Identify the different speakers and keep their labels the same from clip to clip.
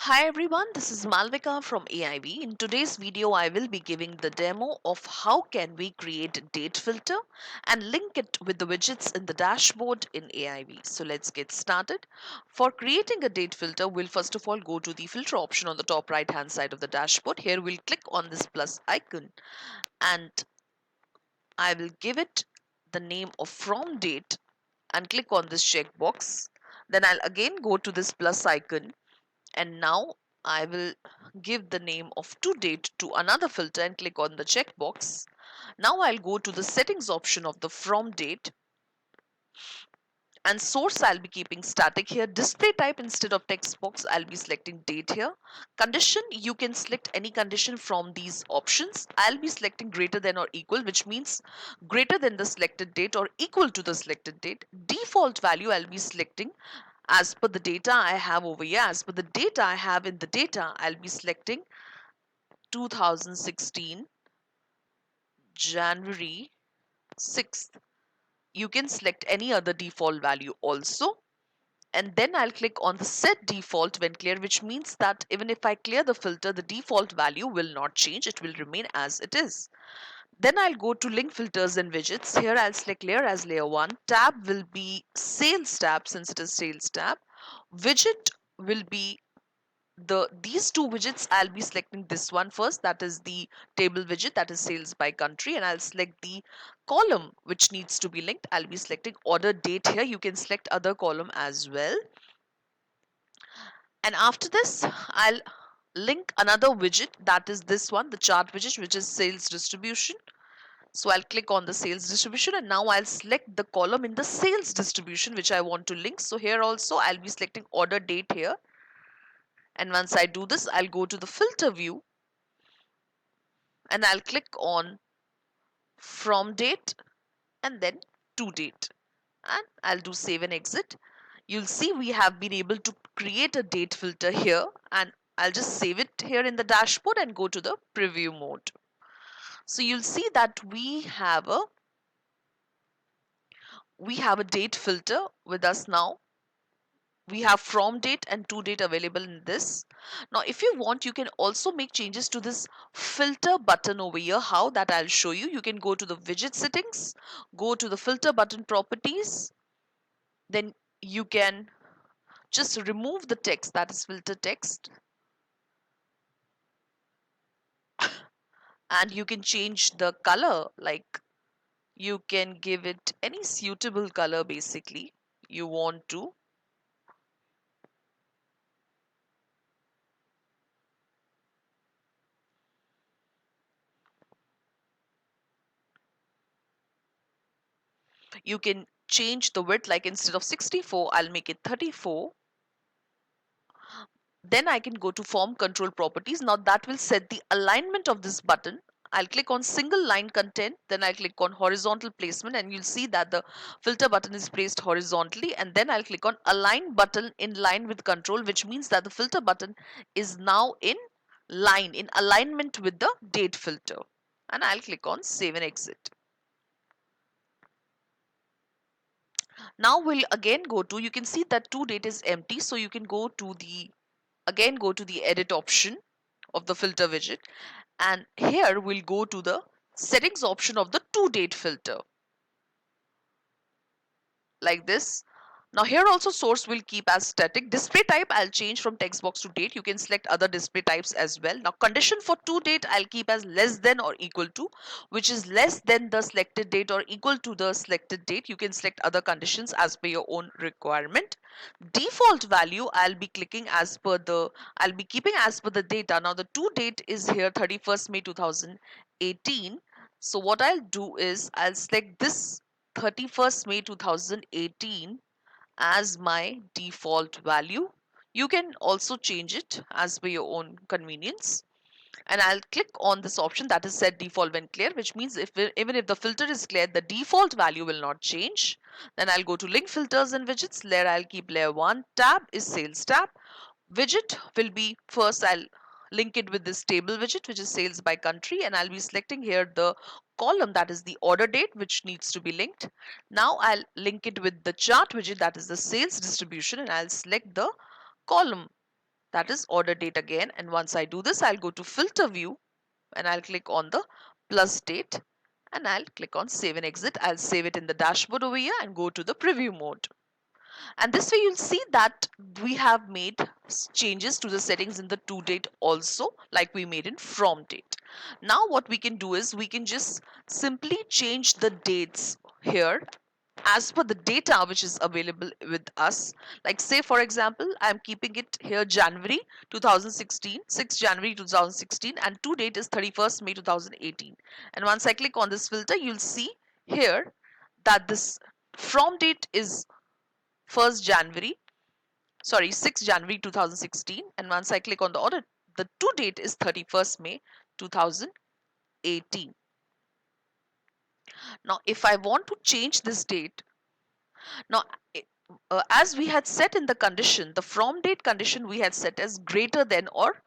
Speaker 1: Hi everyone, this is Malvika from AIV. In today's video, I will be giving the demo of how can we create a date filter and link it with the widgets in the dashboard in AIV. So let's get started. For creating a date filter, we'll first of all go to the filter option on the top right hand side of the dashboard. Here we'll click on this plus icon and I will give it the name of from date and click on this checkbox. Then I'll again go to this plus icon and now I will give the name of to date to another filter and click on the checkbox. Now I'll go to the settings option of the from date and source I'll be keeping static here. Display type instead of text box I'll be selecting date here. Condition, you can select any condition from these options. I'll be selecting greater than or equal, which means greater than the selected date or equal to the selected date. Default value I'll be selecting as per the data I have over here. As per the data I have in the data, I'll be selecting 2016 January 6th. You can select any other default value also. And then I'll click on the set default when clear, which means that even if I clear the filter, the default value will not change. It will remain as it is. Then I'll go to link filters and widgets. Here I'll select layer as layer 1. Tab will be sales tab since it is sales tab. Widget will be these two widgets. I'll be selecting this one first, that is the table widget, that is sales by country, and I'll select the column which needs to be linked. I'll be selecting order date here. You can select other column as well. And after this, I'll link another widget, that is this one, the chart widget, which is sales distribution. So I'll click on the sales distribution and now I'll select the column in the sales distribution which I want to link. So here also I'll be selecting order date here. And once I do this, I'll go to the filter view and I'll click on from date and then to date. And I'll do save and exit. You'll see we have been able to create a date filter here, and I'll just save it here in the dashboard and go to the preview mode. So you'll see that we have a date filter with us now. We have from date and to date available in this. Now if you want, you can also make changes to this filter button over here. How, that I'll show you. You can go to the widget settings, go to the filter button properties, then you can just remove the text, that is filter text, and you can change the color. Like, you can give it any suitable color basically you want to. You can change the width, like instead of 64 I'll make it 34. Then I can go to form control properties. Now that will set the alignment of this button. I'll click on single line content, then I'll click on horizontal placement, and you'll see that the filter button is placed horizontally. And then I'll click on align button in line with control, which means that the filter button is now in line, in alignment with the date filter. And I'll click on save and exit. Now we'll again go to, you can see that to date is empty, so you can go to the, again go to the edit option of the filter widget, and here we'll go to the settings option of the to date filter, like this. Now here also source will keep as static. Display type I'll change from text box to date. You can select other display types as well. Now condition for to date I'll keep as less than or equal to, which is less than the selected date or equal to the selected date. You can select other conditions as per your own requirement. Default value I'll be clicking as per the, I'll be keeping as per the data. Now the to date is here 31st May 2018. So what I'll do is I'll select this 31st May 2018 as my default value. You can also change it as per your own convenience. And I'll click on this option, that is set default when clear, which means even if the filter is clear, the default value will not change. Then I'll go to link filters and widgets. Layer I'll keep layer 1. Tab is sales tab. Widget will be first, I'll link it with this table widget, which is sales by country, and I'll be selecting here the column, that is the order date, which needs to be linked. Now I'll link it with the chart widget, that is the sales distribution, and I'll select the column that is order date again. And once I do this, I'll go to filter view and I'll click on the plus date and I'll click on save and exit. I'll save it in the dashboard over here and go to the preview mode. And this way you'll see that we have made changes to the settings in the to date also, like we made in from date. Now what we can do is we can just simply change the dates here as per the data which is available with us. Like say for example, I'm keeping it here January 2016, 6 January 2016, and to date is 31st May 2018. And once I click on this filter, you'll see here that this from date is 1st January, sorry, 6 January 2016. And once I click on the order, the to date is 31st May 2018. Now, if I want to change this date, now, as we had set in the condition, the from date condition we had set as greater than or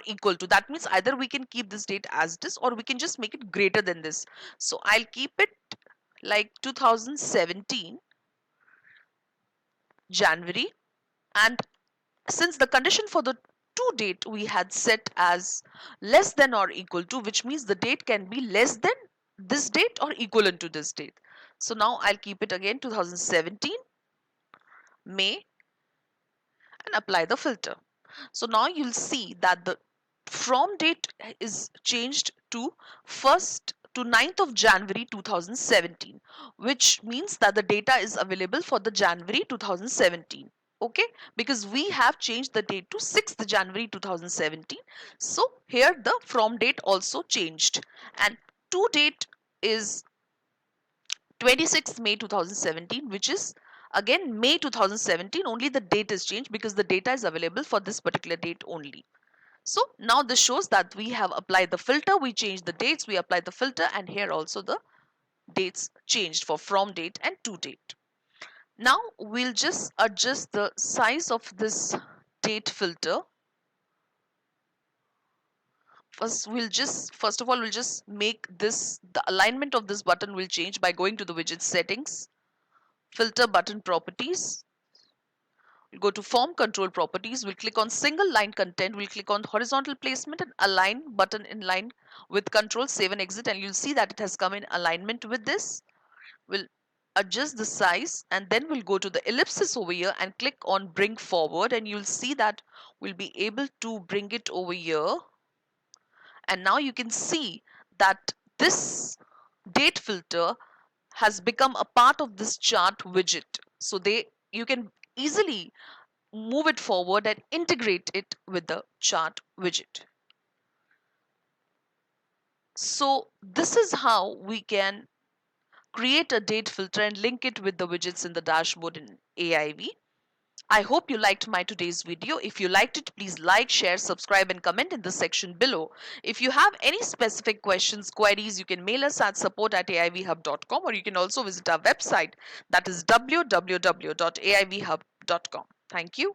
Speaker 1: equal to. That means either we can keep this date as this or we can just make it greater than this. So I'll keep it like 2017 January, and since the condition for the to date we had set as less than or equal to, which means the date can be less than this date or equivalent to this date. So now I'll keep it again 2017 May and apply the filter. So now you'll see that the from date is changed to 1st to 9th of January 2017, which means that the data is available for the January 2017. Okay, because we have changed the date to 6th January 2017. So here the from date also changed, and to date is 26th May 2017, which is again May 2017, only the date is changed because the data is available for this particular date only. So now this shows that we have applied the filter, we changed the dates, we applied the filter, and here also the dates changed for from date and to date. Now we'll just adjust the size of this date filter. First of all, we'll just make this, the alignment of this button will change by going to the widget settings, filter button properties. We'll go to form control properties. We'll click on single line content. We'll click on horizontal placement and align button in line with control, save and exit. And you'll see that it has come in alignment with this. We'll adjust the size and then we'll go to the ellipsis over here and click on bring forward. And you'll see that we'll be able to bring it over here. And now you can see that this date filter has become a part of this chart widget. So you can easily move it forward and integrate it with the chart widget. So this is how we can create a date filter and link it with the widgets in the dashboard in AIV. I hope you liked my today's video. If you liked it, please like, share, subscribe and comment in the section below. If you have any specific questions, queries, you can mail us at support@aivhub.com, or you can also visit our website, that is www.aivhub.com. Thank you.